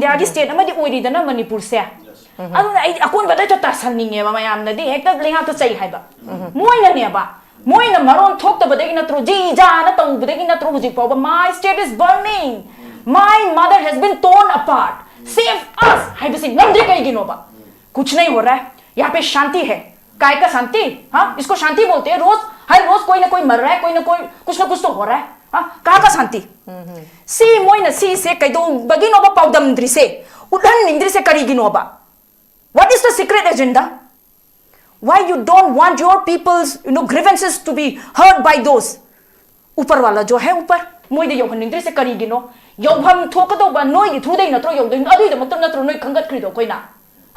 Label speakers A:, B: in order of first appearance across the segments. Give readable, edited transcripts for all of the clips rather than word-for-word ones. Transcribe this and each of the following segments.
A: India ki state amadi oiri dana Manipur se aduna ai akon bada to tasanninge ba mayam na di hekta lenga to chai haiba moina ne ba moina maron thok ta badagi na tro ji ja na tau badagi na tro ji pa my state is burning, my mother has been torn apart, save us haiba sing nandri kai gino ba कुछ नहीं हो रहा है यहाँ पे शांति है काय का शांति हाँ इसको शांति बोलते हैं रोज हर रोज कोई ना कोई मर रहा है कोई ना कुछ तो हो रहा है हाँ कहाँ का शांति सी मोई ना सी से कई दो बगिनो बा पाउदम द्रि से उधन निंद्रि से करीगिनो बा what is the secret agenda why you don't want your people's grievances to be heard by those ऊपर वाला जो है ऊपर मोई दे योहन निंद्रि से करीगिनो योभम थोकदो बा नोई की थुदे नत्रो योदे अदुई द मत नत्रो नोई खंगत खरीदो कोई ना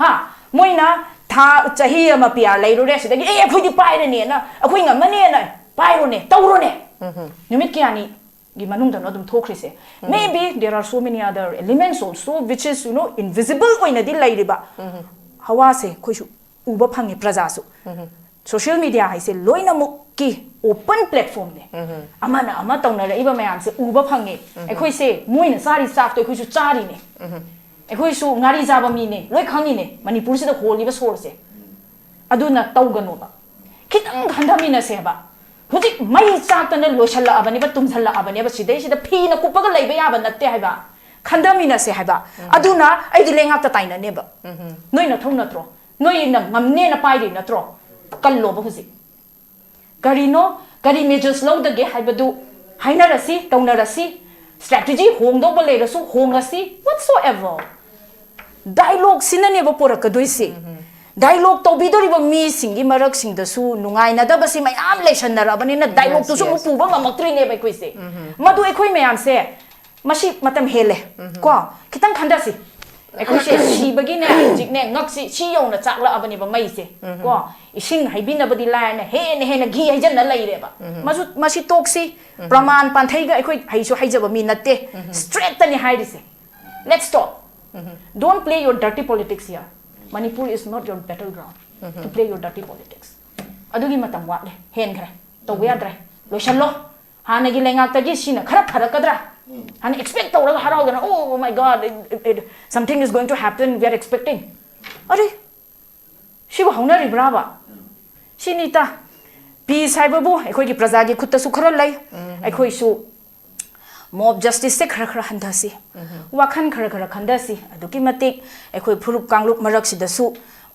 A: हाँ मोइना था चाहिए हम पिया ले रो रे से दगी ए खुदी पाइरे ने ना अखुई ngमने ना पाइरो ने तौरो ने निमित Kiani gi manung da no dum thokri se maybe there are so many other elements also which is invisible oina di lai riba hawa se khoisu uba phangi praja su social media hai se loina muk ki open platform ne amana ama tawna ra iba mayam se uba phangi ekhoi se moina sari sak to khoisu chari ne एकोई सु ngari jaba mi ne loi khangi ne Manipur se da holi ba sor se aduna tawgano ba khitang khanda mi na se ba huji mai chak ta ne loisalla abani ba tumsalla abani ba sidai sida phi na kupaga leiba ya ba natte hai ba khanda mi na se hai ba aduna ai di lenga ta taina ne ba noi na thong na tro noi na ngamne na pai ri na tro kallo ba huji gari measures lo da ge hai ba du haina rasi tawna rasi strategy hong do ba le rasu hong rasi whatsoever dialogue sinane ba pora ka doisi dialogue to bidori ba mi singi marak sing da su nungai na da ba si mai am lesson na rabani na dialogue to su mu pu ba ngamatri ne ba koi se madu ekhoi mayam se mashi matam hele ko kitang khanda si ekhoi se si bagi ne jik ne ngak si chi yong na chak la abani ba mai se ko ising haibi na badi la na he na gi haijan na lai re ba mashi tok si praman panthai ga ekhoi haisu haijaba mi natte straight tani hairi se let's talk. Don't play your dirty politics here. Manipur is not your battleground to play your dirty politics. Adugi matam wat le hen khre to we adre lo shallo hana gi lenga ta gi sina khara kadra hana expect to ra harau gana oh my god something is going to happen we are expecting are shiba hauna ri brava sinita peace hai babu ekhoi gi praja gi khutta su khara lai ekhoi su mob justice se khara handasi wakhan khara khandasi aduki matik ekhoi phurup kanglup marak si dasu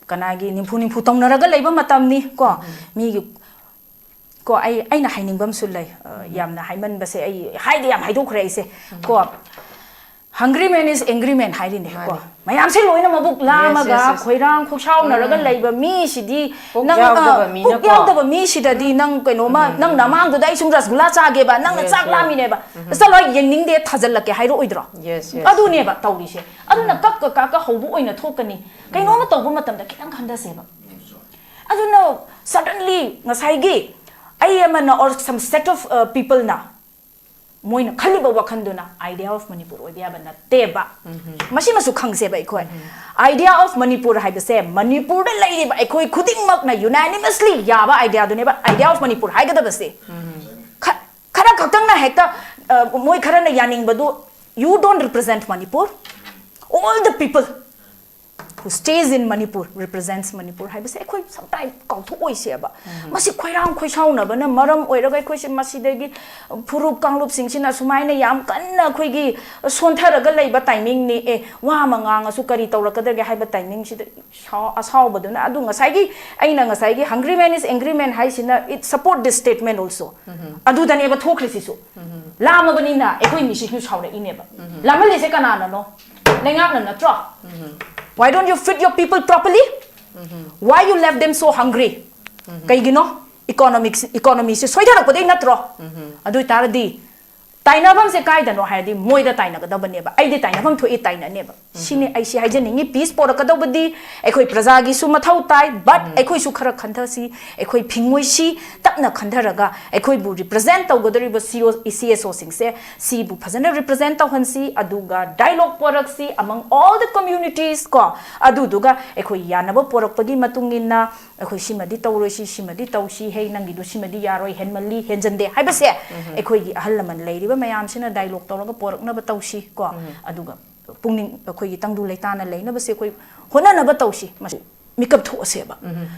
A: kanagi nimpu tongnaraga leiba matamni ko mi ko ai na hainingbam su lai yamna haiman base ai haide yam haido khre ise ko hungry man is angry man hairi ne ko mayam se loina mabuk lama ga khoirang khokshaw naraga leiba mi sidi nang yagdaba mi sida di nang kaino ma nang namang du dai sung rasgula cha ge ba nang chak lami ne ba saloi yengning de thajal lake hairo oidro adu ne ba tauri se adu na ka hobu oina thokani kaino ma tawbu matam da kitang khanda se ba adu no suddenly ngasai gi ai amana or some set of people na moina khaliba wakhanduna idea of Manipur odia bana teba mashi masu khangse ba ekhoi idea of Manipur haiba se Manipur da lai ba ekhoi khuding mak na unanimously ya ba idea du ne ba idea of Manipur haiga da base khara khatang na hekta moi khara na yaning badu you don't represent Manipur all the people who stays in Manipur represents Manipur hai base ekhoi sometime kau thu oi se ba masi khoirang khoisau na bana maram oira ga ekhoi se masi degi phurup kanglup sing sina sumai na yam kanna khoi gi sonthara ga leiba timing ni e wa mangang asu kari tawrakada ga haiba timing si asau baduna adu ngasai gi aina ngasai gi hungry man is angry man hai sina it support this statement also adu dani ba thokri si su lama bani na ekhoi mi si hu saure ine ba lama le se kana na no lengak na na tro why don't you feed your people properly? Why you left them so hungry? Kaigino economy se soidara ko dei natro adu taradi tainabam se kaida no haidi moida taina ga dabane ba ai de tainabam thoi taina ne ba sini ai si haijaningi peace pora ka dabadi ekhoi praja gi su mathau tai but ekhoi su khara khantha si ekhoi phingoi si tapna khandharaga ekhoi bu represent tawgadari ba CSO sing se si bu phajana represent tawhan si aduga dialogue porak si among all the communities ko adu duga ekhoi yanaba porak pagi matungina ekhoi simadi tawroi si simadi tawsi hei nangi du simadi yaroi henmali henjande haibase ekhoi gi ahal laman leiriba mayam sina dialogue tawraga porak na ba tawsi ko aduga pungning akhoi gi tangdu leitana leina base akhoi hona na ba tawsi makeup tho aseba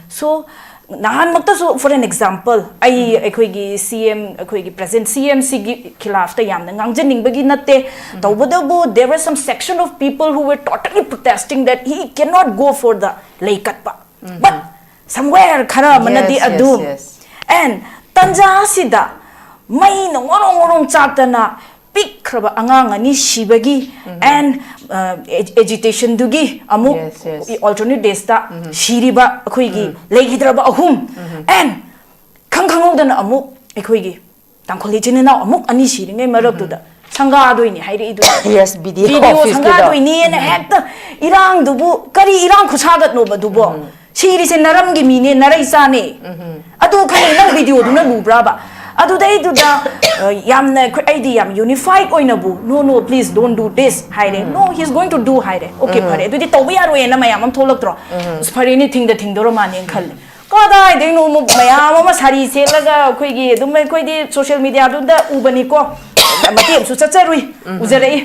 A: so nahan makta so for an example ai akhoi gi CM akhoi gi present CMC gi khilaf ta yam na ngangjening bagi natte tawbadabu there were some section of people who were totally protesting that he cannot go for the leikat pa but somewhere khara manadi adu and tanja sida mai na ngorong chatana pick kraba angang ani shibagi and agitation dugi amuk alternate days ta shiriba akhoi gi leigidraba ahum and khangdana amuk akhoi gi tangkholi chinena amuk ani shiringai marab tu da sanga doini hairi idu
B: yes video
A: sanga doini na hekta irang dubu kari irang khusagat no badubo shiri se naram gi mine narai sa ne adu khani nang video du na lubra ba adu dai du da yamna idea yam unified oina bu no please don't do this haire no he's going to do haire okay phare du di tobi yaro ena mayam am tholak tro phare ni thing do ro mane khal kada dai no mayam ma sari se laga khoi gi dum khoi di social media du da ubani ko mati am su chacharui ujarei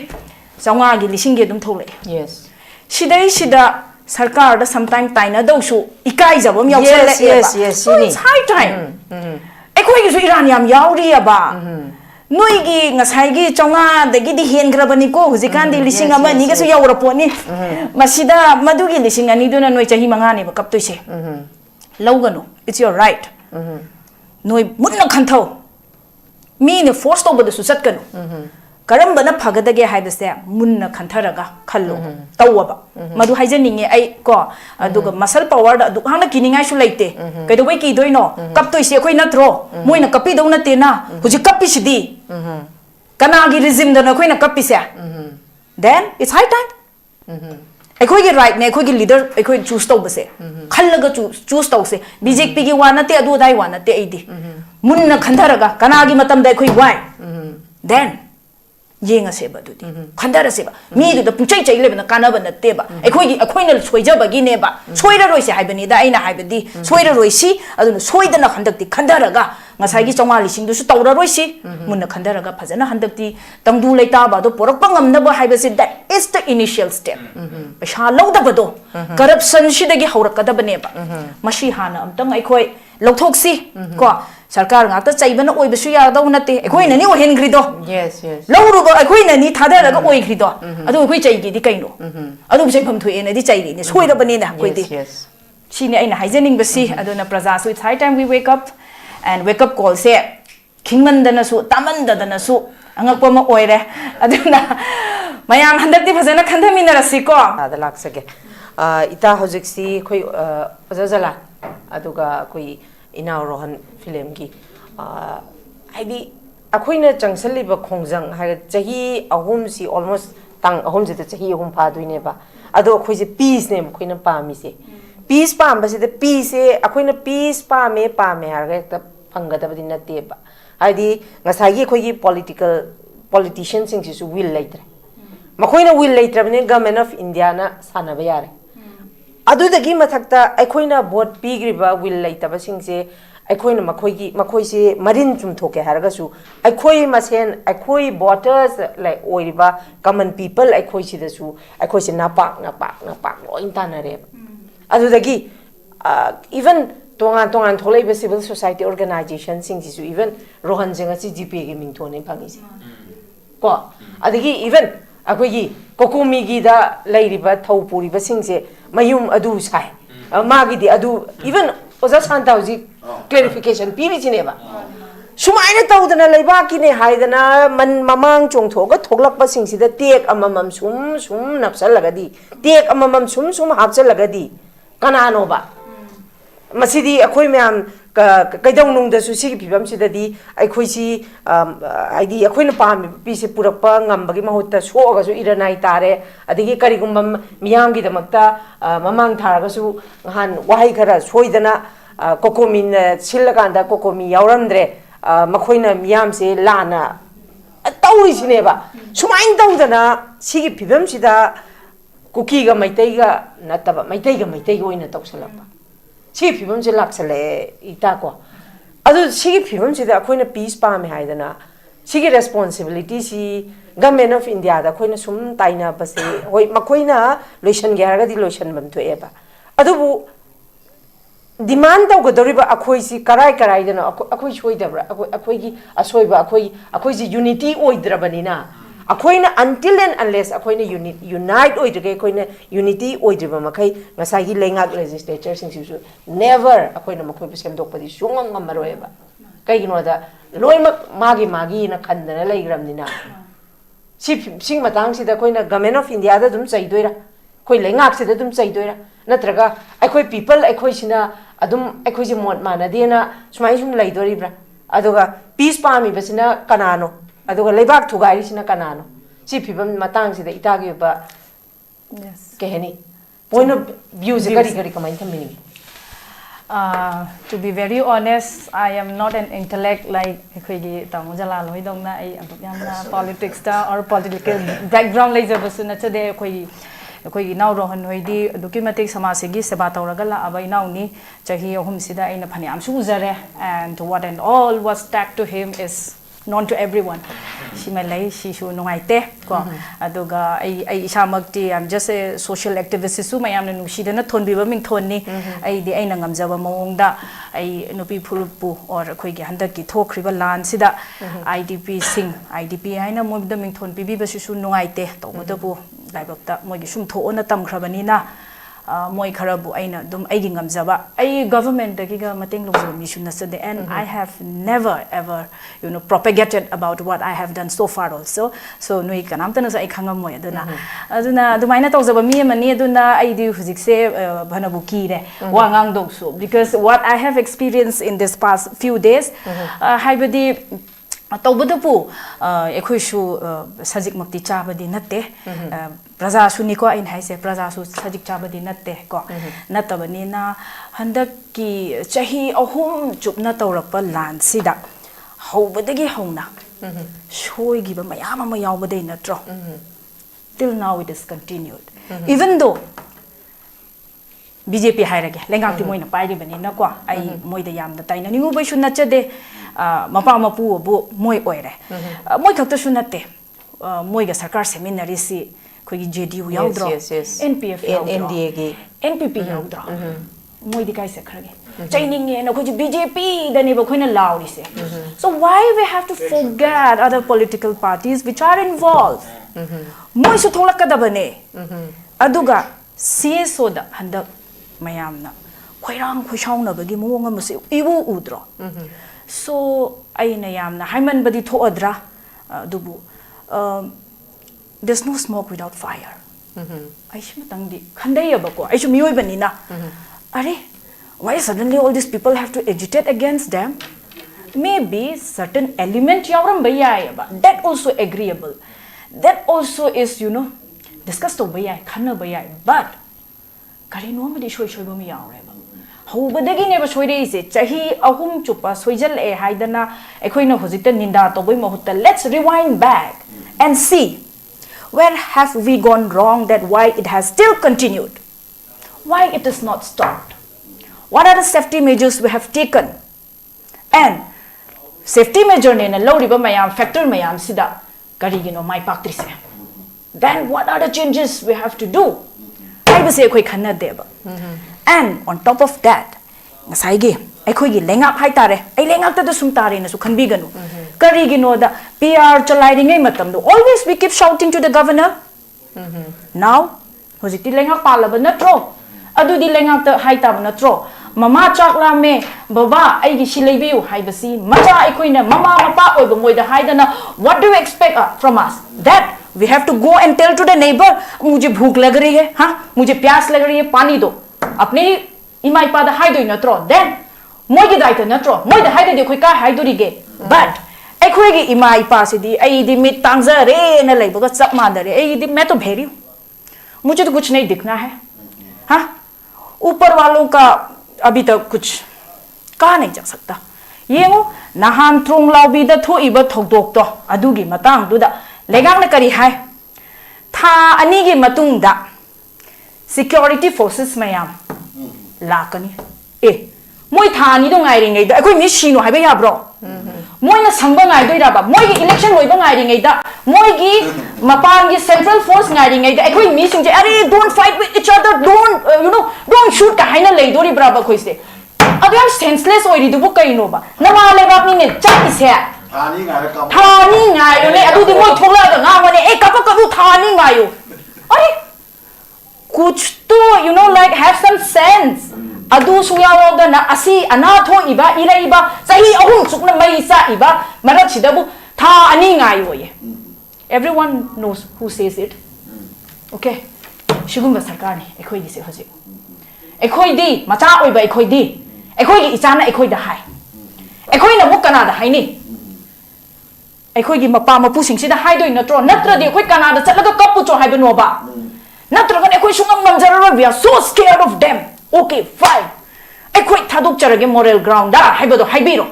A: sawnga gi lising gi dum tholai
B: yes
A: sidai sida sarkar da sometime taina do su ikai jabam yausal
B: yes
A: it's high time akhoi gi su iran yam yauri aba noi gi ngasai gi chonga dagi di hen grabani ko hujikan di lising ama ni ga su yaura poni masida madu gi lising ani duna noi chahi manga ne ba kap toise lawgano it's your right noi munna khanthau mi ne force to bada su sat kanu karam bana phagadage haibase munna khantharaga khallo tawaba madu haijaninge ai ko aduga muscle power da du hana kiningai su leite kaido bai ki doino kap toise khoi natro moina kapi do na te na huji kapi sidi kana gi regime da na khoi na kapi se then it's high time akhoi gi right ne akhoi gi leader akhoi choose to base khallaga choose to se BJP gi wana te adu dai wana te aidi munna khantharaga kana gi matam da akhoi wai then yenga seba dudi khandara seba mi du da puchai chai le bana kana bana te ba akhoi na soija bagi ne ba soira roi se haibani da aina haibadi soira roi si aduna soida na khandak ti khandara ga ngasai gi chonga lising du su tawra roi si munna khandara ga phajana handak ti tangdu leita ba do porak pangam na ba haibasi that is the initial step paisa lauda ba do corruption si dagi haurak da bane ba mashi hana amtang akhoi lauthok si ko sarkar ngata chaibana oi besu ya da unate akhoi na ni o hen grido
B: yes
A: lauru ba akhoi na ni thada la ga oi grido adu akhoi chai gi di kaino adu sai pham thoi na di chai ni soi da bane na akhoi di sini aina haijening basi aduna praja so it's high time we wake up and wake up call se kingman dana su taman dana su angakpa ma oire aduna mayam handak di phajana khandhamina rasi ko
B: ada laksage ita hojik si khoi pajajala aduga koi inau rohan film gi haidi akhoina changsaliba khongjang ha chahi ahum si almost tang ahum je chahi ahum pha duine ba ado akhoi je peace ne khoina pami se peace pam ba se de peace akhoina peace pame har ga ta phanga da badina te ba haidi ngasai gi khoi gi politicians sing su will laitre makhoina will laitre bane government of india na sanaba yare adudagi mathakta aikoina vote pigriba will laitaba singse aikoina makoi se marin chum thoke haraga su aikoi masen aikoi voters like oiriba common people aikoi si da su aikoi se napak lo intanare adudagi even tongan tholai be civil society organization singsi su even rohan jenga si gp ge mingthone phangi se ko adagi even akoi gi kokumi gi da lairiba thaupuri ba singse mayum adu sai magi di adu even oza santauji clarification piri chineba sumaina tawdana leiba ki ne haidana man mamang chongthoga thoglakpa singsida tek amamam sum napsallagadi tek amamam sum hapchallagadi kanano ba masidi akhoi myam kaidong nung da su si phibam sidadi akhoi si aidi akhoi na pam pi se purakpa ngambagi mahutta soga su iranai tare adigi karigumba miyam gi damakta mamang tharaga su han wahai khara soidana kokomin silaganda kokomi yauramdre makhoina miyam se lana tauri sineba sumain tawdana sigi phibam sida kuki ga maitai ga nataba maitai ga oina tawsalapa sigi phibam se laksale ita ko adu sigi phibam sida akoina peace pame haidana sigi responsibility si government of India da khoi na sum taina base hoi makoi na loisan gyara di loisan bam to eba adubu demand tau gadoriba akhoi si karai dana akhoi choi dabra akhoi gi asoiba akhoi ji unity oidrabani na akhoi na until and unless akhoi na unite oidrege akhoi na unity oidriba makai ngasai gi lengak legislature sing su never akhoi na makhoi pesem dokpadi sungam ngamaroeba kai gi no da loi magi na khandana leigramni na sing matang sida akhoi na government of India da dum chaidoira khoi lengak sida dum chaidoira natraga akhoi people akhoi sina adum akhoi ji mot mana dena sumai sum leidoribra aduga peace pami basina kanano aduga lebak thugai sina kanano si phibam matang sida itagi ba
A: yes
B: kehani point of view se kari kamai thamini
A: to be very honest, I am not an intellect like akhoi tang jala loi dong na ai yamna politics ta or political background lai jabasu na chade akhoi naw rohan hoidi documentic samasigi seba tawraga la abai naw ni chahi ahum sida aina phaniam su uzare and what and all was tagged to him is known to everyone. She may lay she should know I te ko aduga I isamakti I'm just a social activist su mayam na nushida na thon biba ming thon ni ai di ai na ngamjaba mawongda ai nupi phulupu or khoi gi handak ki thokriba lan sida IDP sing IDP haina mo da ming thon bibi ba su nungai te to moda bu laibak ta mo gi sum tho na tam khrabani na moi kharabu aina dum aigi ngamjaba ai government dagi ga mateng longjo mission na sade and I have never ever propagated about what I have done so far also so noi kanam tana sa ai khangam moi aduna dumaina tawjaba mi mani aduna ai di hujik se bhanabu ki re wangang dog so because what I have experienced in this past few days haibadi tawbadapu ekhoi su sajik makti chabadi natte praja su ni ko in haise praja su sajik chabadi natte ko natabani na handak ki chahi ahum chupna tawrapa lan sida hobadagi hongna shoi gi ba mayam ma yawbadai natro till now it is continued even though BJP hairage lengang ti moina pai bani na ko ai moida yam da taina ningu bai shun nachade mapa mapu bu moi oire moi khakta sunate moi ga sarkar seminary si khoi JDU yaudro NPF yaudro NDA gi NPP yaudro moi di kai se khrage training ye na khoi BJP da ne ba khoi na lauri se so why we have to forget other political parties which are involved moi su tholak ka da bane aduga CSO da handak mayamna khoirang khoishauna bagi mawong amase ibu udro so aina yamna haiman badi thoadra dubu there's no smoke without fire aishma tangdi khandai abako aishu miyoi banina are why suddenly all these people have to agitate against them maybe certain element yawram bayai ba that also agreeable that also is discussed bayai khana bayai but kari no ma di shoi bami yawre ba hobadagi ne ba soire ise chahi ahum chupa soijal e haidana ekhoina hojita ninda to boi mahutta let's rewind back and see where have we gone wrong that why it has still continued why it is not stopped what are the safety measures we have taken and safety measure ne na lawriba mayam factor mayam sida kari gino mai paktrise then what are the changes we have to do and on top of that lengak haitare ai lengak ta sum tare na su khanbi ganu kari gino da PR chalai ngai matam do always we keep shouting to the governor now hojiti lengak palaba natro adu di lengak ta haita natro mama chakla me baba ai gi silaibiu haibasi macha aikoina mama mapa oiba moida haidana what do you expect from us that we have to go and tell to the neighbor मुझे भूख लग रही है हाँ मुझे प्यास लग रही है पानी दो अपने इमाई पादा हाई दो नत्रो then मोई के दायित्व नत्रो मोई दा हाई दो देखो क्या हाई दो रिगे but ऐखोई के इमाई पास दी ऐ दी मिट तांगज़ा रे न लग बगा सब मादर ऐ दी मैं तो भेरी हूँ मुझे तो कुछ नहीं दिखना है हाँ ऊपर वालों का अभी तक कुछ कहा नहीं जा सकता ये वो नहान त्रोंग लाओ भी दा थो इबा थोक दोक तो अदुगी मतांग दुदा लेगांग न करी है था अनी के मतुंग दा security forces mayam lakani moi thani do ngai ring da akoi mi shino haiba ya bro moi na sangba ngai doi ra ba moi gi election loi ba ngai ring da moi gi mapang gi central force ngai ring da akoi mi sing je are don't fight with each other don't don't shoot ka haina lei dori bra ba khoi se adu yam senseless oi ri du bu kai no ba na ma le ba ni ne chak is he thani ngai yo ne adu di moi thola da nga ma ne e ka pa ka du thani ngai yo are kuch to like have some sense adu suya da na asi ana tho iba ira iba sahi ahum sukna mai sa iba mara chidabu tha ani ngai yo ye everyone knows who says it okay shigumba sarkar ni ekhoi gi se hoji ekhoi di macha oi ba ekhoi di ekhoi gi ichana ekhoi da hai ekhoi na bu kana da hai ni ekhoi gi mapa mapu sing si da hai doi na tro natra di ekhoi kana da chatlaga kapu cho hai ba no ba natra ga ekhoi sungam namjara we are so scared of them okay fine ekhoi thaduk charage moral ground da hai ba do hai biro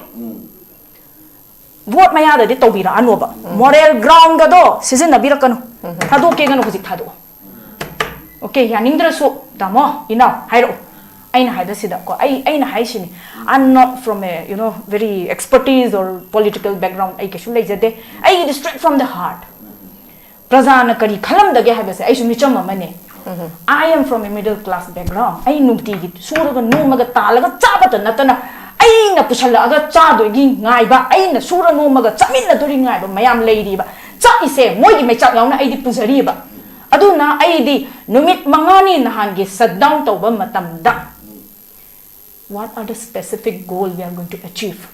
A: vote maya da di tobira anu ba moral ground ga do season na bira kanu thaduk ke ga no hujik thadu okay yanindra so damo ina hairo aina haida sida ko aina hai shini I'm not from a very expertise or political background ai ke shu leijade ai straight from the heart prajana kari khalam dage haiba se ai su micham amane I am from a middle class background ai nupti gi suraga nomaga talaga chabata natana ai na pushala aga cha do gi ngai ba ai na sura nomaga chamin na dori ngai ba mayam leiri ba cha ise moi gi me chak yauna ai di pusari ba aduna ai di numit mangani nahan gi shutdown tawba matam da what are the specific goal we are going to achieve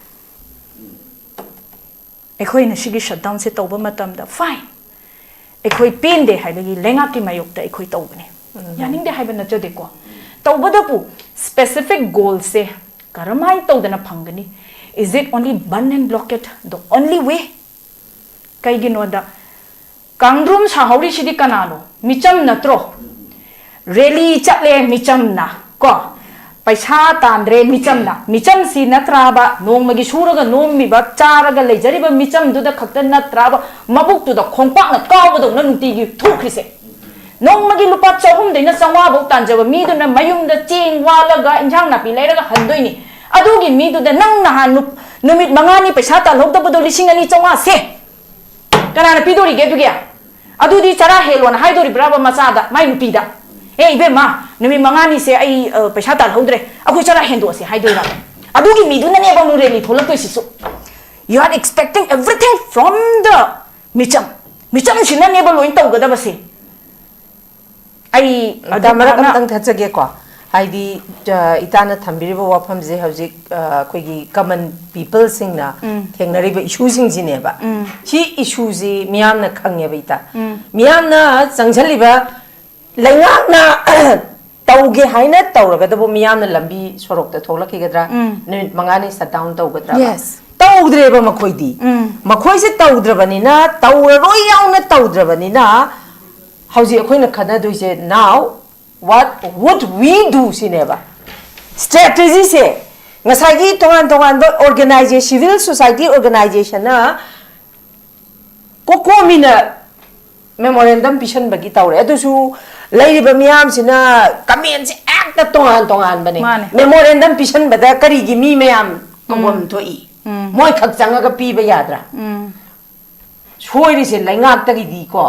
A: ekhoi na shigi shutdown se tawba matam da fine ekhoi pin de haibagi lenga ki mayok ta ekhoi tawbane yaning de haiba na chode ko tawba da pu specific goal se karamai tawdana phangani is it only ban and block it the only way kai gi no da kangrum sahori shidi kanano micham natro rally chatle micham na ko paisa tandre micham na micham si natra ba nongmagi suraga nommi ba charaga lejari ba micham du da khakta natra ba mabuk tu da khongpak na kaw ba do na nuti gi thukrise nongmagi lupa chahum de na sangwa bo tanja ba mi du na mayum da ching wala ga injang na pi leira ga handoi ni adu gi mi du da nang na han numit mangani paisa ta lok da ba do lising ani changwa se kana na pidori ge du ge adu di chara helon haidori braba macha da mai nupi da hey be ma numi mangani se ai paisa tal hodre akoi chara hendo se haidoi ra adu gi miduna ne ba mu reli tholak toi sisu you are expecting everything from the micham sina ne ba loin tau ga da ba se ai
B: ada mara kam tang thachage ko haidi itana thambiri ba wafam je hojik koi gi common people sing na thengnari ba issue sing ji ne ba chi issue ji miyam na khangye ba ita miyam na changjali ba lengak na tauge haina tauraga da bo miyam na lambi sorok ta tholaki gadra minute mangani shutdown tau gadra
A: yes
B: taudre ba makhoi di makhoi se taudra bani na taura roi yaw na taudra bani na hauji akhoi na khana doi se now what would we do sineba strategy se ngasagi tongan ba organization civil society organization na kokomina memorandum pishan bagi taure adusu lairiba miyam sina comment se act tongan bane memorandum pishan bada kari gi mi miyam kongom thoi moi khak changa ga pi ba yadra soiri se laingak ta gi di ko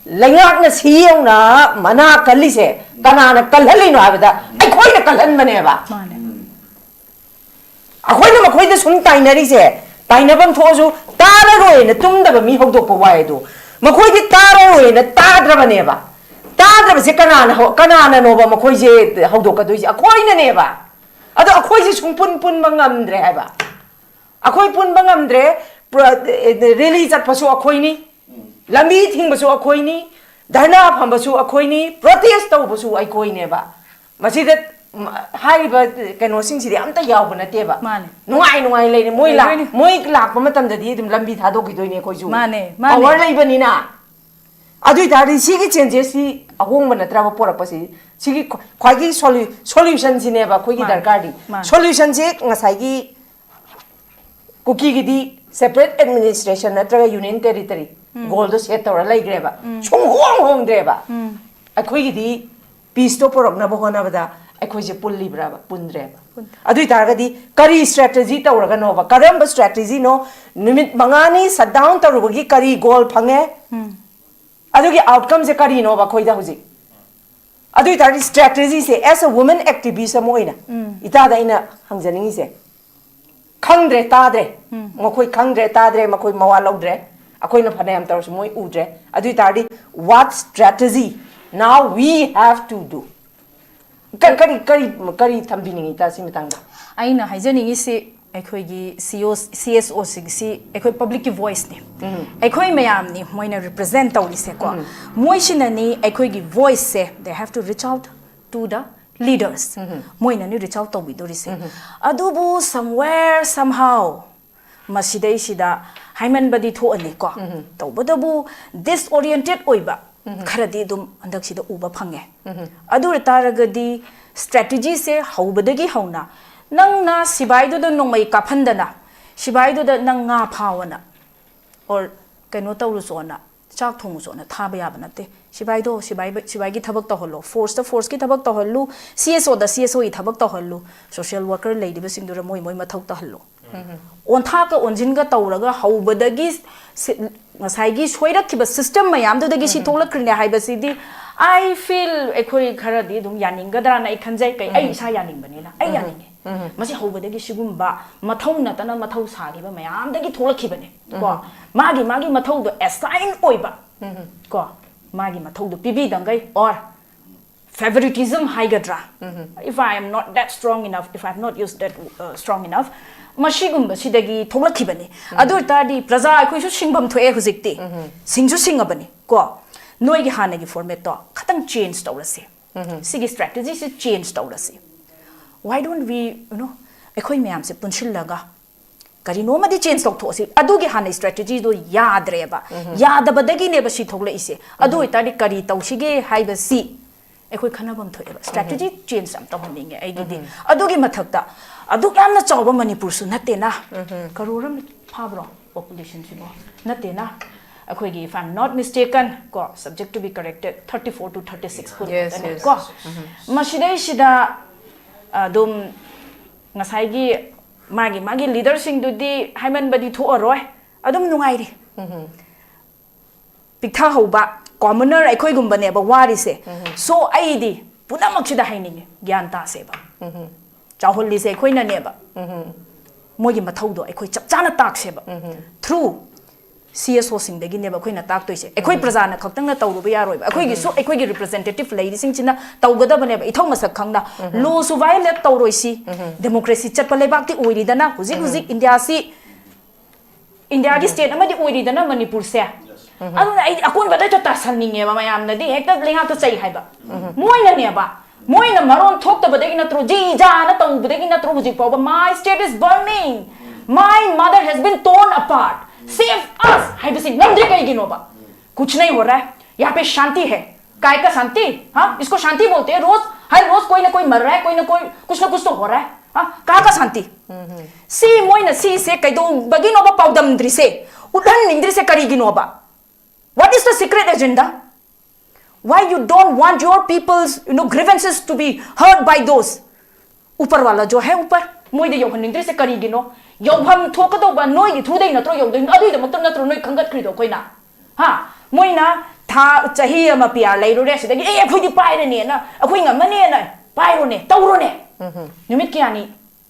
B: laingak na siyong na mana kalli se kana na kalhali no abada ai khoi na kalhan bane ba akhoi na makhoi da sung tainari se tainabam thoju tara roi na tum da ba mi hokdok pa wai do makhoi di tara roi na tadra bane ba tadra se kana na no ba makhoi je hokdok ka doi se akhoi na ne ba ado akhoi je sung pun mangam dre ha ba akhoi pun bangam dre rally chat pasu akhoi ni lambi thing basu akhoi ni dharna pham basu akhoi ni protest tau basu ai koi ne ba masi da hai ba kano sing si amta yaw ba na te ba nuai le moi lak pa matam da di dum lambi tha do ki doi ne khoi ju
A: mane
B: power lai ba ni na adui dari si gi changes si ahong ba na tra ba pora pa si gi khwai gi solution si ne ba khoi gi darkar di solution je ngasai gi kuki gi di separate administration natraga union territory goal do set tora lai greba chung hong dre ba akhoi gi di peace to porok na bo hona bada ꯑꯩꯈꯣꯏꯁꯦ ꯄꯨꯜꯂꯤꯕ꯭ꯔꯥꯕ ꯄꯨꯟꯗ꯭ꯔꯦꯕ ꯑꯗꯨ ꯑꯣꯏꯇꯥꯔꯒꯗꯤ ꯀꯔꯤ ꯁ꯭ꯇ꯭ꯔꯦꯇꯦꯖꯤ ꯇꯧꯔꯒꯅꯣꯕ ꯀꯔꯝꯕ ꯁ꯭ꯇ꯭ꯔꯦꯇꯦꯖꯤꯅꯣ ꯅꯨꯃꯤꯠ ꯃꯉꯥꯅꯤ ꯁꯠ down ꯇꯧꯔꯨꯕꯒꯤ ꯀꯔꯤ goal ꯐꯪꯉꯦ ꯑꯗꯨꯒꯤ ꯑꯥꯎꯠꯀꯝꯁꯦ ꯀꯔꯤꯅꯣꯕ ꯑꯩꯈꯣꯏꯗ ꯍꯧꯖꯤꯛ ꯑꯗꯨ ꯑꯣꯏꯇꯥꯔꯗꯤ ꯁ꯭ꯇ꯭ꯔꯦꯇꯦꯖꯤꯁꯦ ꯑꯦꯁ ꯑ ꯋꯨꯃꯦꯟ ꯑꯦꯛꯇꯤꯚꯤꯁ ꯑꯃ ꯑꯣꯏꯅ ꯏꯇꯥꯗ ꯑꯩꯅ ꯍꯪꯖꯅꯤꯡꯉꯤꯁꯦ ꯈꯪꯗ꯭ꯔꯦ ꯇꯥꯗ꯭ꯔꯦ ꯃꯈꯣꯏ ꯈꯪꯗ꯭ꯔꯦ ꯇꯥꯗ꯭ꯔꯦ ꯃꯈꯣꯏ ꯃꯋꯥ ꯂꯧꯗ꯭ꯔꯦ ꯑꯩꯈꯣꯏꯅ ꯐꯅꯌꯥꯝ ꯇꯧꯔꯁꯨ ꯃꯣꯏ ꯎꯗ꯭ꯔꯦ ꯑꯗꯨ ꯑꯣꯏꯇꯥꯔꯗꯤ ꯋꯥꯠ ꯁ꯭ꯇ꯭ꯔꯦꯇꯦꯖꯤ ꯅꯥꯎ ꯋꯤ ꯍꯦꯚ ꯇꯨ ꯗꯨ ꯀꯔꯤ ꯊꯝꯕꯤꯅꯤꯡꯉꯤ ꯏꯇꯥ ꯁꯤ ꯃꯇꯥꯡꯗ
A: ꯑꯩꯅ ꯍꯥꯏꯖꯅꯤꯡꯉꯤꯁꯤ ꯑꯩꯈꯣꯏꯒꯤ CSO ꯁꯤꯡꯁꯤ ꯑꯩꯈꯣꯏ ꯄꯕ꯭ꯂꯤꯛꯀꯤ ꯚꯣꯏꯁꯅꯤ ꯑꯩꯈꯣꯏ ꯃꯌꯥꯝꯅꯤ ꯃꯣꯏꯅ ꯔꯤꯄ꯭ꯔꯖꯦꯟ ꯇꯧꯔꯤꯁꯦꯀꯣ ꯃꯣꯏꯁꯤꯅꯅꯤ ꯑꯩꯈꯣꯏꯒꯤ ꯚꯣꯏꯁꯁꯦ they have to reach out to the leaders ꯃꯣꯏꯅꯅꯤ ꯔꯤꯆ ꯑꯥꯎꯠ ꯇꯧꯕꯤꯗꯣꯔꯤꯁꯦ ꯑꯗꯨꯕꯨ ꯁꯝꯋꯦꯔ ꯁꯝꯍꯥꯎ ꯃꯁꯤꯗꯩꯁꯤꯗ ꯍꯥꯏꯃꯟꯕꯗꯤ ꯊꯣꯛꯑꯅꯤꯀꯣ ꯇꯧꯕꯇꯕꯨ ꯗꯤꯁꯑꯣꯔꯤꯌꯦꯟꯇꯦꯠ ꯑꯣꯏꯕ ꯈꯔꯗꯤ ꯑꯗꯨꯝ ꯍꯟꯗꯛꯁꯤꯗ ꯎꯕ ꯐꯪꯉꯦ ꯑꯗꯨ ꯑꯣꯏꯇꯥꯔꯒꯗꯤ ꯁ꯭ꯇ꯭ꯔꯦꯇꯦꯖꯤꯁꯦ ꯍꯧꯕꯗꯒꯤ ꯍꯧꯅ ꯅꯪꯅ ꯁꯤꯕꯥꯏꯗꯨꯗ ꯅꯣꯡꯃꯩ ꯀꯥꯞꯍꯟꯗꯅ ꯁꯤꯕꯥꯏꯗꯨꯗ ꯅꯪ ꯉꯥ ꯐꯥꯎꯑꯅ ꯑꯣꯔ ꯀꯩꯅꯣ ꯇꯧꯔꯨꯆꯣꯅ ꯆꯥꯛ ꯊꯣꯡꯉꯨꯆꯣꯅ ꯊꯥꯕ ꯌꯥꯕ ꯅꯠꯇꯦ ꯁꯤꯕꯥꯏꯗꯣ ꯁꯤꯕꯥꯏꯒꯤ ꯊꯕꯛ ꯇꯧꯍꯜꯂꯣ ꯐꯣꯔꯁꯇ ꯐꯣꯔꯁꯀꯤ ꯊꯕꯛ ꯇꯧꯍꯜꯂꯨ CSOꯗ CSOꯒꯤ ꯊꯕꯛ ꯇꯧꯍꯜꯂꯨ ꯁꯣꯁꯤꯌꯦꯜ ꯋꯥꯔꯀꯔ ꯂꯩꯔꯤꯕꯁꯤꯡꯗꯨꯗ ꯃꯣꯏ ꯃꯊꯧ ꯇꯧꯍꯜꯂꯨ ꯑꯣꯟꯊꯥꯛꯀ ꯑꯣꯟꯖꯤꯟꯒ ꯇꯧꯔꯒ ꯍꯧꯕꯗꯒꯤ ꯉꯁꯥꯏꯒꯤ ꯁꯣꯏꯔꯛꯈꯤꯕ ꯁꯤꯁꯇꯦꯝ ꯃꯌꯥꯝꯗꯨꯗꯒꯤ ꯁꯤ ꯊꯣꯛꯂꯛꯈ꯭ꯔꯤꯅꯦ ꯍꯥꯏꯕꯁꯤꯗꯤ ꯑꯥꯏ ꯐꯤꯜ ꯑꯩꯈꯣꯏ ꯈꯔꯗꯤ ꯑꯗꯨꯝ ꯌꯥꯅꯤꯡꯒꯗ꯭ꯔꯥꯅ ꯑꯩ ꯈꯟꯖꯩ ꯀꯩ ꯑꯩ ꯏꯁꯥ ꯌꯥꯅꯤꯡꯕꯅꯤꯅ ꯑꯩ ꯌꯥꯅꯤꯡꯉꯦ ꯃꯁꯤ ꯍꯧꯕꯗꯒꯤ ꯁꯤꯒꯨꯝꯕ ꯃꯊꯧ ꯅꯠꯇꯅ ꯃꯊꯧ ꯁꯥꯈꯤꯕ ꯃꯌꯥꯝꯗꯒꯤ ꯊꯣꯛꯂꯛꯈꯤꯕꯅꯦ ꯀꯣ ꯃꯥꯒꯤ ꯃꯊꯧꯗꯣ ꯑꯦꯁꯥꯏꯟ ꯑꯣꯏꯕ ꯀꯣ ꯃꯥꯒꯤ ꯃꯊꯧꯗꯣ ꯄꯤꯕꯤꯗꯪꯒꯩ or favoritism haigadra if I am not that strong enough if I have not used that strong enough mashigumba sidagi tholakhibani adu tadi praja aikoisu singbam thoe hujikti singju singabani ko noigi hanagi format to khatang change tawrase sigi strategy se change tawrase why don't we aikoi mayam se punchillaga kari no madi change tok thosi adugi hana strategy do yadreba yadabadagi neba si tholaise adu itadi kari tawsige haiba si ꯑꯩꯈꯣꯏ ꯈꯟꯅꯐꯝ ꯊꯣꯛꯑꯦꯕ ꯁ꯭ꯇ꯭ꯔꯦꯇꯦꯖꯤ change ꯌꯥꯝ ꯇꯧꯍꯟꯅꯤꯡꯉꯦ ꯑꯩꯒꯤꯗꯤ ꯑꯗꯨꯒꯤ ꯃꯊꯛꯇ ꯑꯗꯨꯛ ꯌꯥꯝꯅ ꯆꯥꯎꯕ ꯃꯅꯤꯄꯨꯔꯁꯨ ꯅꯠꯇꯦꯅ ꯀꯔꯣꯔ ꯑꯃ ꯐꯥꯕ꯭ꯔꯣ ꯄꯣꯄꯨꯂꯦꯁꯟꯁꯤꯕꯣ ꯅꯠꯇꯦꯅ ꯑꯩꯈꯣꯏꯒꯤ if I'm not mistaken ꯀꯣ subject to be corrected 34 to 36 ꯄꯨꯟꯅ ꯀꯣ ꯃꯁꯤꯗꯩꯁꯤꯗ ꯑꯗꯨꯝ ꯉꯁꯥꯏꯒꯤ ꯃꯥꯒꯤ ꯂꯤꯗꯔꯁꯤꯡꯗꯨꯗꯤ ꯍꯥꯏꯃꯟꯕꯗꯤ ꯊꯣꯛꯑꯔꯣꯏ ꯑꯗꯨꯝ ꯅꯨꯡꯉꯥꯏꯔꯤ ꯄꯤꯛꯊꯍꯧꯕ commoner aikoi gumbaneba warise so aidi punamakchida haininge gyan ta seba chahulli se aikoi na neba mogi mathaudo aikoi chapchana tak seba through CSO singdagi neba aikoi na tak toise aikoi praja na khaktang na tawruba yaroiba aikoi gi so aikoi gi representative lady sing china tawgada baneba ithau masak khangna law su violate tawroisi democracy chatpa lebak ti oiri dana huzik India si India gi state amadi oiri dana Manipur se aduna ai akon bada to tasalninge ba mayam na di hekta lenga to chai haiba moina ne ba moina maron thok ta badagi na tro ji ja na tau badagi na tro ji pa my state is burning my mother has been torn apart save us haiba sing namdri kai gino ba kuch nahi ho raha hai yahan pe shanti hai काय का शांति हाँ इसको शांति बोलते हैं रोज हर रोज कोई ना कोई मर रहा है कोई ना कोई कुछ ना कुछ तो हो रहा है हाँ कहाँ का शांति सी मोई ना सी से कई दो बगी नोबा पाउदम द्रि से उधन निंद्रि से करीगी nova What is the secret agenda? Why you don't want your people's grievances to be heard by those? ऊपर वाला जो है ऊपर मोइदे योहन निंद्रे से करी गिनो योहम थोकतो बा नोई गी थुदे नत्रो योदे अदुई द मक्तम नत्रो नोई खंगत खरिदो कोइना हां मोइना था चाही अमा पिया लेरो रे सिदगी ए अखोइदि पाइरने ना अखोइ ngमने ना पाइरोने तौरोने निमित Kiani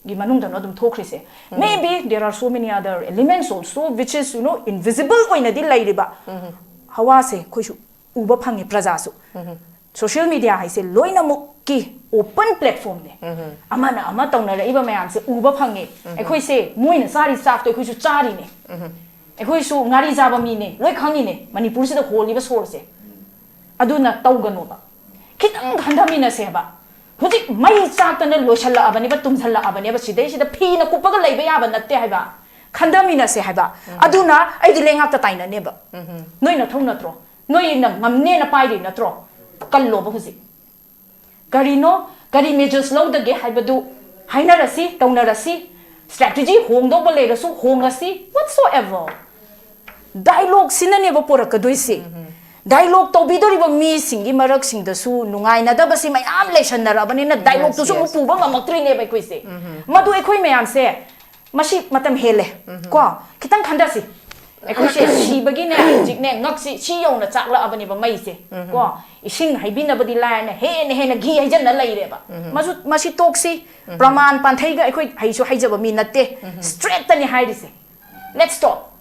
A: gi manung da adum thokrise maybe there are so many other elements also which is invisible oina di lairiba hawa se khoisu uba phangi praja su social media haise loina mukki open platform ne amana ama tawna ra iba mayam se uba phangi ekhoi se moina sari sak to khoisu chari ne ekhoi su ngari jaba mi ne loi khangi ne manipur se da holiba sor se aduna tawgano ba khitang ghandami na se ba hudik mai chakna loisalla abani ba tumsalla abani ba sidai sida phina kupaga leiba ya ba natte haiba khandamina se haiba aduna ai di lenga ta taina ne ba noi na thong na tro noi na ngamne na pai ri na tro kallo ba husi gari measures lo da ge haiba du haina rasi tawna rasi strategy hong do ba le rasu hong rasi whatsoever dialogue sinane ba porak doi se dialogue to bidoriba mi singi marak sing da su nungai na da basi mayam lesson na rabani na dialogue to su mu puba ngamatri ne ba koise madu ekhoi mayam se mashi matam hele ko kitang khanda si ekhoi se si bagi ne jik ne ngak si chi yong na chakla abani ba mai se ko ising haibi na badi la na he na gi haijan na lai re ba mashi tok si praman panthai ga ekhoi haisu haijaba mi natte straight tani hairi se let's stop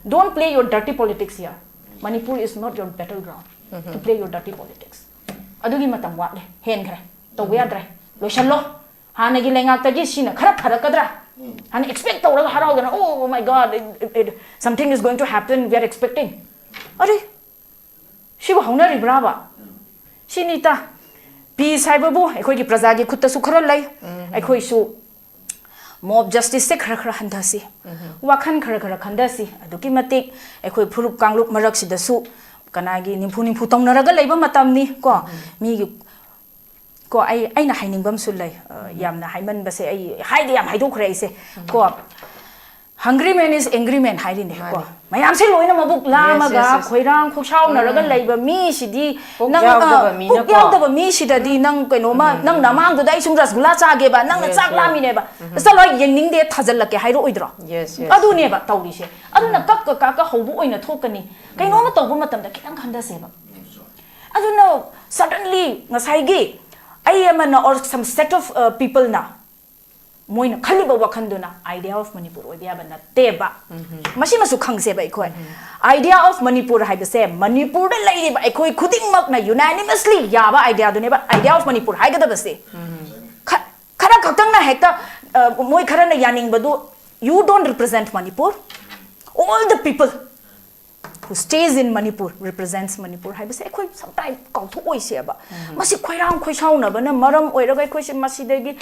A: don't play your dirty politics here. Manipur is not your battleground to play your dirty politics. Adugi matam wat le hen khre to we adre lo shallo hana gi lengak ta gi sina khara kadra hana expect to ra harau gana oh my god something is going to happen we are expecting are shiba hauna ri brava sinita peace haibabu ekhoi gi praja gi khutta su khara lai ekhoi su mob justice se khara handasi wakhan khara khandasi aduki matik ekhoi phurup kanglup marak sida su kanagi nimpu tongnaraga leiba matamni ko mi ko ai na hainingbam su lai yamna haiman base ai haide yam haido khre ise ko hungry man is angry man haidine ko mayam se loina mabuk lama ga khoirang khokshaw naraga leiba mi sidi nang yaudaba mi sida di nang kaino ma nang namang du dai sung rasgula cha ge ba nang na chak lami ne ba salo yengning de thajal lake hairo oidro adu ne ba tawri se adu na kak hobu oina thokani kaino ma tawbu matam da kitang khanda se ba adu no suddenly ngasai gi ai amana or some set of people na moina khaliba wakhanduna idea of Manipur odia bana teba mashi masu khangse ba ekhoi idea of Manipur haiba se Manipur da lai ba ekhoi khuding mak na unanimously ya ba idea du ne ba idea of Manipur haiga da base khara khatang na hekta moi khara na yaning badu you don't represent Manipur all the people who stays in Manipur represents Manipur haiba se ekhoi sometime kau thu oi se ba masi khoirang khoisau na bana maram oira ga ekhoi se masi degi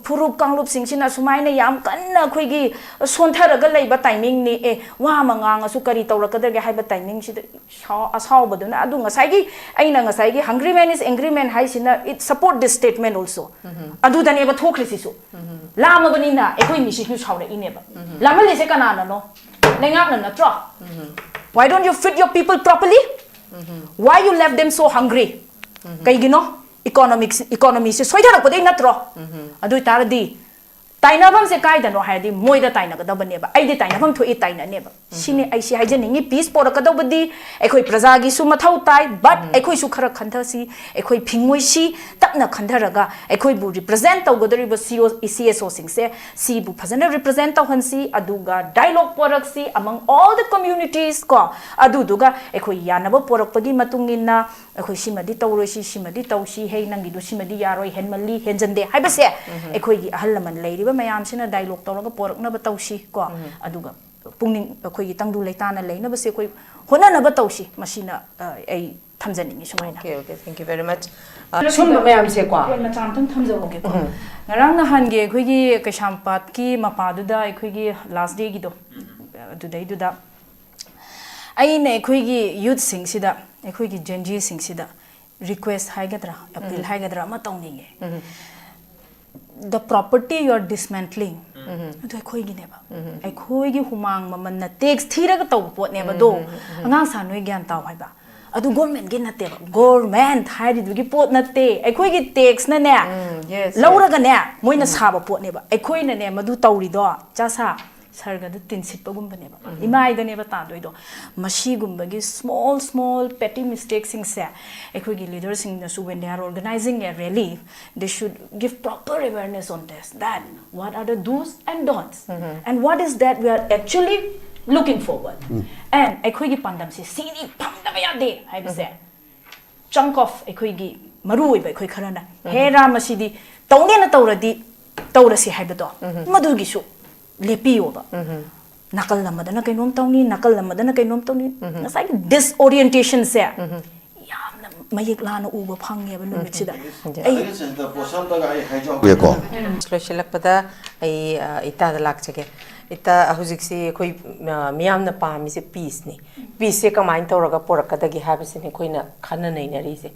A: phurup kanglup sing sina sumai na yam kanna khoi gi sonthara ga leiba timing ni e wa mangang asu kari tawra ka ga haiba timing si asau badu na adu ngasai gi aina ngasai gi hungry man is angry man hai sina it support this statement also adu dane ba thokri si su lama bani na ekhoi mi si hu saura ine ba lama le se kana na no lengak na tro why don't you feed your people properly? Why you left them so hungry? Kaigino economy se soidara ko dei natro. Adu taradi tainabam se kai dano haidi moida taina ga dabane ba. Ai de tainabam tho e taina ne ba. Sine ai si haijaningi peace por ka dabadi ekhoi praja gi su mathau tai but ekhoi su khara khantha si ekhoi phingoi si tapna khandharaga ekhoi bu represent tawgadari ba CSO sing se si bu phajana represent tawhan si aduga dialogue porak si among all the communities ko adu duga ekhoi yanaba porak pagi matungina ekhoi simadi tawroi si simadi tawsi hei nangi du simadi yaroi henmali henjande haiba se ekhoi gi ahal laman leiriba mayam sina dialogue tawraga porak na ba tawsi ko aduga pungning akhoi tangdu leitana leina ba se koi hona na ba tawsi masina ai thamjaningi sumaina
B: okay thank you very much
A: sum mayam se ko na cham tham thamjawoge ko ngarang na hange khoi gi kaishampat ki mapadu da khoi gi last day gi do du dai du da ai ne khoi gi youth sing sida khoi gi genji sing sida request haigadra appeal haigadra ma tawninge the property you are dismantling adu khoi gi ne ba ai khoi gi humang maman na tax thira ga taw pot ne ba do angang sa noi gyan taw hai ba adu government gi natte ba government haidi du gi pot natte ai khoi gi tax na ne laura ga ne moina sa ba pot ne ba ai khoi na ne madu tawri do cha sa sarga du tin sit pagum bane ba imai da ne ba ta doi do mashi gum ba gi small petty mistakes sing se ekhoi gi leaders sing na su when they are organizing a rally they should give proper awareness on this that what are the do's and don'ts and what is that we are actually looking forward and ekhoi gi pandam se sini pamda ba ya de hai ba se chunk of ekhoi gi maru oi ba ekhoi khara na hera masidi tawne na tawradi tawrasi hai ba do madu gi su lepiyo ba nakal lamadana kainom tawni nakal lamadana kainom tawni nasai disorientation se yamna mayik lana uba phangye ba numit sida ai
B: ko sloshilakpada ai ita da lakchage ita hujik se koi miyamna pami se peace ni peace se kamain tawraga porakadagi habse ni koina khana nei na ri se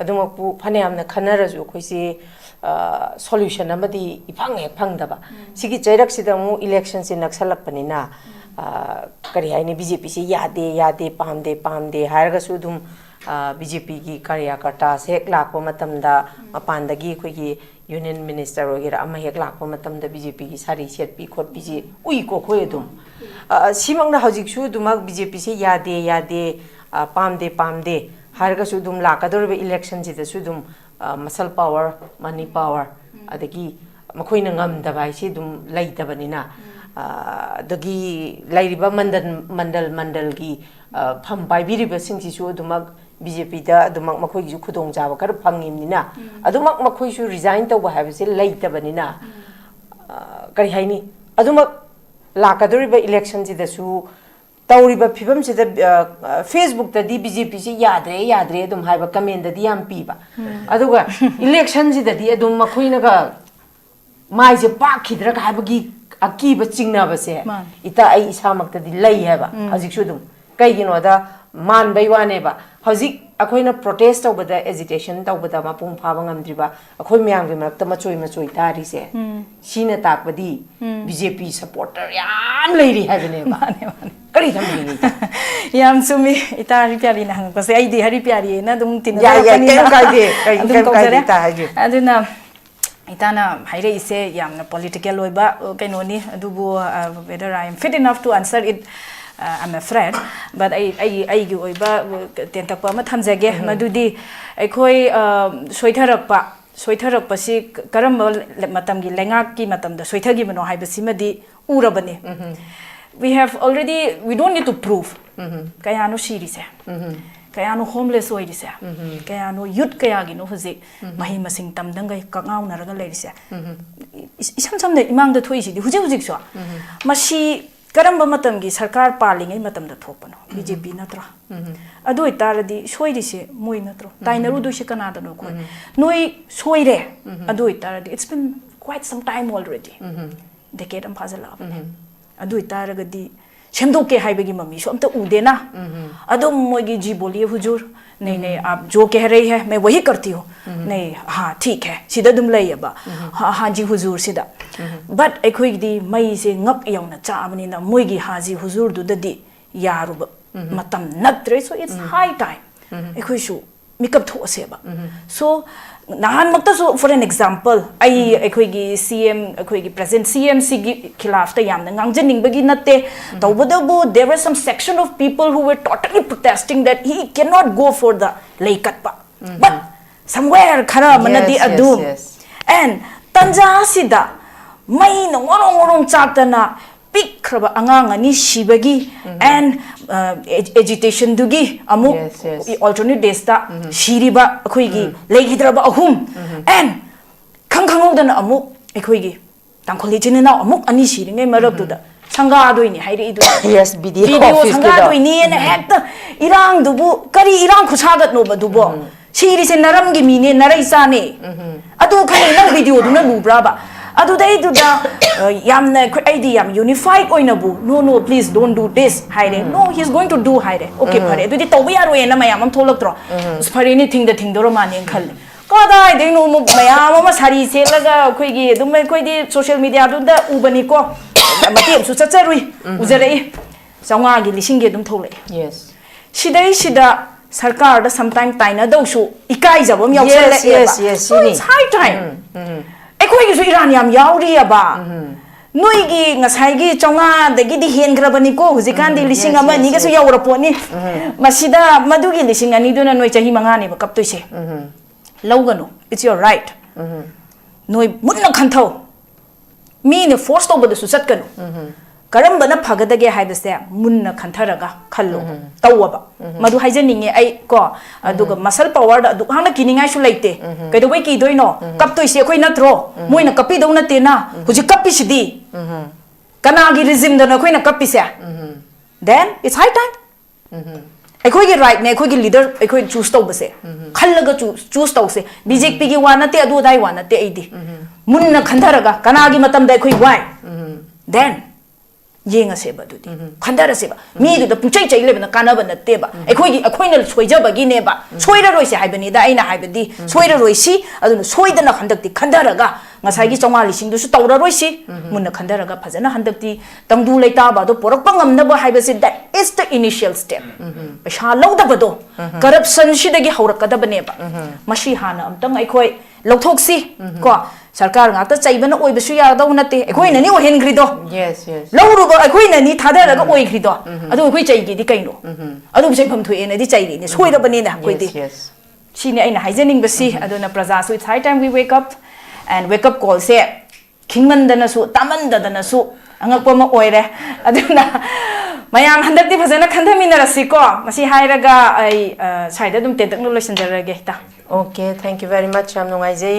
B: adumappu phaneyamna khanarasu koi se solution amadi iphang hek phangdaba sigi jairak sida mu election se naksalak panina kari haini BJP se yade pamde hairaga su dum BJP gi karyakarta hek lakpa matamda mapandagi khoi union minister ogera ama hek lakpa matamda BJP gi sari setpi khotpi ji ui ko khoi dum simangna hojik su dumak BJP se yade pamde harga su dum lakador be election ji da su dum muscle power money power adagi makhoi na ngam da bai si dum laitabani dagi lairiba mandal gi pham bai biriba singsi su dumak BJP da dumak makhoi ju khudong jaba kar phangim na adumak makhoi su resign tawba habse laitabani na kari haini adumak lakadoriba election ji da su tawriba phibam se da Facebook da di BJP se yadre dum haiba comment da di yam piba aduga election ji da di adum makhoi na ga mai je pak khidra ka haiba gi akiba chingna ba se ita ai isamak da di lai haba hajik su dum kai gino da man bai wane ba hajik akoina protest tawbada agitation tawbada mapum phaba ngamdriba akoi myam gi makta machoi tari se sina takbadi BJP supporter yam leiri habene ba kari thamni
A: yam sumi ita ri pyari na hang ko se ai di hari pyari na dum tin
B: ya kai ta haji
A: aduna itana haire ise yamna political loiba kainoni adubu whether I am fit enough to answer it I'm afraid but I gi oiba tentakpa ma thamjage madudi aikoi soitharakpa si karamba matamgi lengak ki matamda soithagi mano haibasi madi urabani we don't need to prove kayano sirise kayano homeless oirise kayano youth kayagi no hoje mahi masing tamdangai kakngau naraga lerise isam samne imangda thoisi di hujik so mashi karamba matamgi sarkar palingai matamda thopano BJP natra adu itaradi soirise moi natro tainaru du shi kanada no ko noi soire adu itaradi it's been quite some time already decade am phazala adu itaragadi semdoke haibagi mami so amta udena adum moigi ji boliye hujur नहीं आप जो कह रही है मैं वही करती हूँ नहीं हाँ ठीक है सीधा दुम लई अब हाँ जी हुजूर सीधा बट अखोइदी मई से ngak yauna chaabani na moigi haji huzur du dadi yaru matam natre so it's high time akhoi su makeup tho aseba so nahan makta so for an example ai akhoigi CM akhoigi present CMC gi khilaf ta yamna ngangjaning bagi natte tawbadabu there were some section of people who were totally protesting that he cannot go for the laikatpa but somewhere khara manadi adum and tanja sida mai na ngorong chatana pikraba angang ani shibagi and agitation dugi amuk alternate days ta shiriba akhoigi leigidraba ahum and khangkhangodana amuk akhoigi tangkholi jinena amuk ani shiringai marak da sanga doini hairi idu
B: yes video
A: sanga doini na hekta irang dubu kari irang khusagat no badubo shiri se naram gi mine narai sane adu khani na video du na lubra ba adu dai du da yamna idea unified oinabu no please don't do this haire no he's going to do haire okay phare adu di tobi yaro ena mayam am tholak tro phare ni thing doro mane khal kada dai no mayam ma sari se laga khoi gi dum khoi di social media du da ubani ko mati su chacharui ujarei sawnga gi lising gi dum tholai
B: yes
A: shida sarkar da sometime taina do su ikai jabam yausale
B: yes
A: it's high time akhoi gi iran yam yauri aba noi gi ngasai gi chonga dagi di hen grabani ko hujikan di lising ama ni ga su yaura poni masida madu gi lising ani duna noi chahi manga ni ba kap toise lawgano it's your right noi munna khanthau mi ne force to bada su sat kanu karambana phagadage haibase munna khantharaga khallo tawaba madu haijaninge ai ko aduga muscle power da du hangna kiningai su leite kaido bai ki doino kap toise khoi natro moina kapi do na te na huji kapi sidi kana gi regime da na khoi na kapi se then it's high time akhoi gi right ne akhoi gi leader akhoi choose to base khallaga choose to se BJP gi wana te adu dai wana te aidi munna khantharaga kana gi matam da akhoi wai then yenga seba dudi khandara seba mi du da puchai chai lebna kana ba natte ba akhoi na soija ba gi ne ba soira roi se haibani da aina haibadi soira roi si adu soida na khandak ti khandara ga ngasai gi chonga lising du su tawra roi si mun na khandara ga phajana handakti tangdu leita ba do porak pangam na ba haiba si that is the initial step paisa lawda ba do corruption si dagi haurakada bane ba mashi hana amtang ai khoi lokthok si ko sarkar ngata chaibana oi besu ya da unate ai khoi na ni o hen grido
B: yes yes
A: lawru ba ai khoi na ni thada ga oi grido adu khoi chai gi di kaino adu chai pham thui na di chai ri ni soi da bane na khoi di Chini aina hygienic basi aduna praja so it's high time we wake up and wake up call se kingman dana su taman dana su angak pa ma oire aduna mayam handak di phajana khandamina rasi ko masi hairaga ai side dum te technology center ge ta
B: okay thank you very much am nungai jai